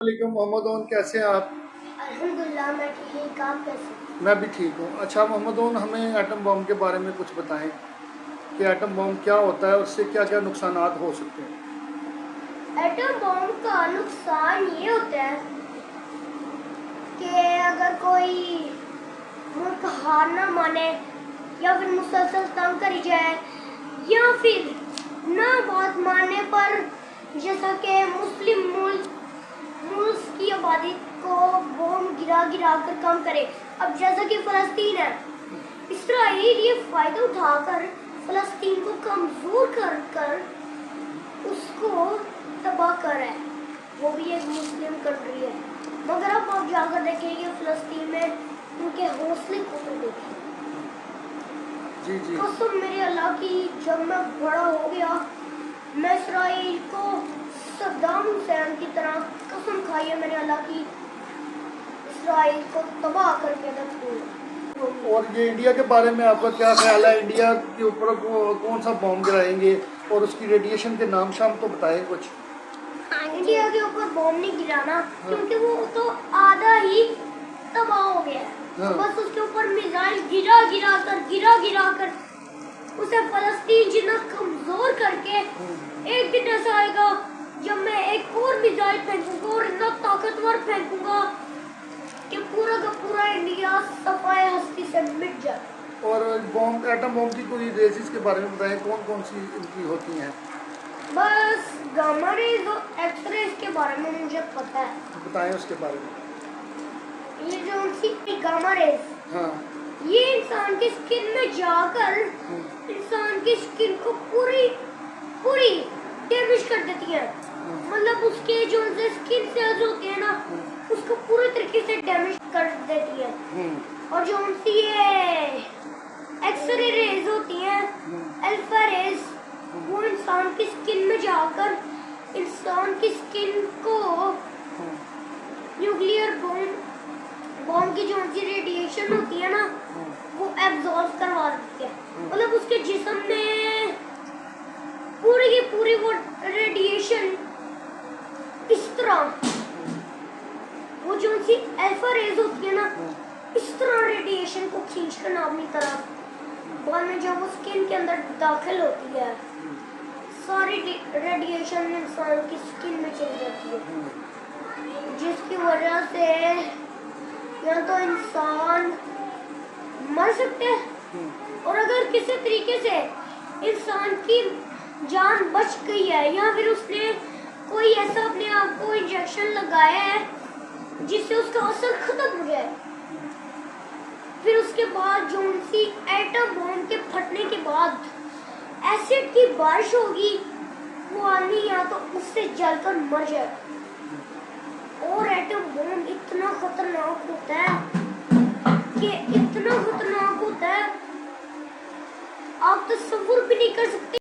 वालेकुम मोहम्मद ओन, कैसे हैं आप? अल्हम्दुलिल्लाह मैं ठीक। आप कैसे? मैं भी ठीक हूँ। अच्छा मोहम्मद ओन, हमें एटम बम के बारे में कुछ बताएं कि एटम बम क्या होता है, उससे क्या क्या नुकसानात हो सकते हैं। एटम बम का नुकसान ये होता है कि अगर कोई मुल्क हार ना माने या फिर मुसलसल तंग करी जाए या फिर ना बात मानने पर जैसा कि मुस्लिम मुल्क मुल्क की आबादी को बम गिरा गिरा कर कम करे। अब जैसा कि फ़लस्तीन है, इसराइल ये फ़ायदा उठाकर फ़लस्तीन को कमज़ोर कर कर उसको तबाह कर रहा है। वो भी एक मुस्लिम कंट्री है, मगर अब आप जाकर देखेंगे फ़लस्तीन में उनके हौसले को देखें। जी जी। कसम मेरे अल्लाह की, जब मैं बड़ा हो गया मैं इसराइल को सद्दाम हुसैन की तरह कसम खाई है मेरे अल्लाह की, इसराइल को तबाह करके रखूंगा। और ये इंडिया के बारे में आपका क्या ख्याल है? इंडिया के ऊपर कौन सा बम गिराएंगे और उसकी रेडिएशन के नाम शाम तो बताएं कुछ। इंडिया के ऊपर बम नहीं गिराना, हाँ। क्योंकि वो तो आधा ही तबाह हो गया है। हाँ। बस उसके ऊपर मिसाइल गिरा गिरा कर उसे फ़लस्तीन जितना कमजोर करके एक दिन ऐसा आएगा जब मैं एक और मिसाइल फेंकूंगा और इतना ताकतवर फेंकूंगा कि पूरा का पूरा इंडिया सफाए हस्ती से मिट जाए। और बम, एटम बम की कोई रेसिस के बारे में बताएं, कौन कौन सी इनकी होती हैं। बस गामा रेज और एक्स रेज के बारे में मुझे पता है। बताएं उसके बारे में। ये जो उनकी गामा रेज, हाँ। ये इंसान की स्किन में जाकर इंसान की स्किन को पूरी पूरी डैमेज कर देती है। मतलब उसके जो स्किन सेल्स होते हैं ना, उसको पूरे तरीके से डैमेज कर देती है। और जो उनकी ये एक्सरे रेज होती हैं, अल्फा रेज, वो इंसान की स्किन में जाकर इंसान की स्किन को न्यूक्लियर बॉम्ब की जो उनकी रेडिएशन होती है ना, वो एब्जॉर्ब करवा देती है। मतलब उसके जिस्म में पूरी की पूरी वो रेडिएशन इस तरह, वो जो उनकी अल्फा रेज होती है ना, इस तरह रेडिएशन को खींच कर ना अपनी तरफ, बाद में जब वो स्किन के अंदर दाखिल होती है, सारी रेडिएशन इंसान की स्किन में चली जाती है, जिसकी वजह से या तो इंसान मर सकते हैं, और अगर किसी तरीके से इंसान की जान बच गई है या फिर उसने कोई ऐसा अपने आप को इंजेक्शन लगाया है जिससे उसका असर खत्म हो जाए, फिर उसके बाद जो उनकी एटम बम के फटने के बाद एसिड की बारिश होगी, वो आदमी या तो उससे जलकर मर जाए। और एटम बम इतना खतरनाक होता है कि इतना खतरनाक होता है आप तसव्वुर भी नहीं कर सकते।